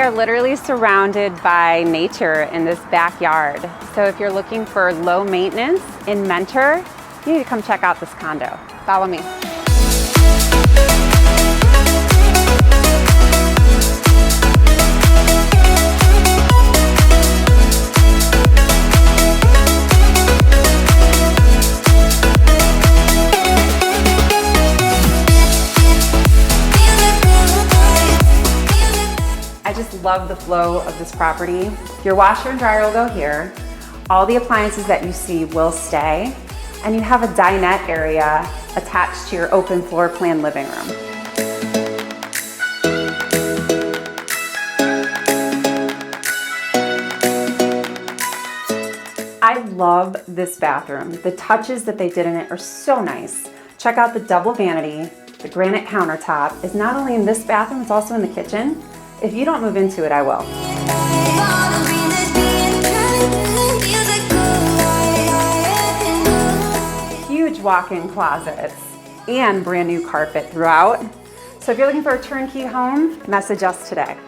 are literally surrounded by nature in this backyard. So if you're looking for low maintenance in Mentor, you need to come check out this condo. Follow me. I just love the flow of this property. Your washer and dryer will go here. All the appliances that you see will stay. And you have a dinette area attached to your open floor plan living room. I love this bathroom. The touches that they did in it are so nice. Check out the double vanity. The granite countertop is not only in this bathroom, it's also in the kitchen. If you don't move into it, I will. Huge walk-in closets and brand new carpet throughout. So if you're looking for a turnkey home, message us today.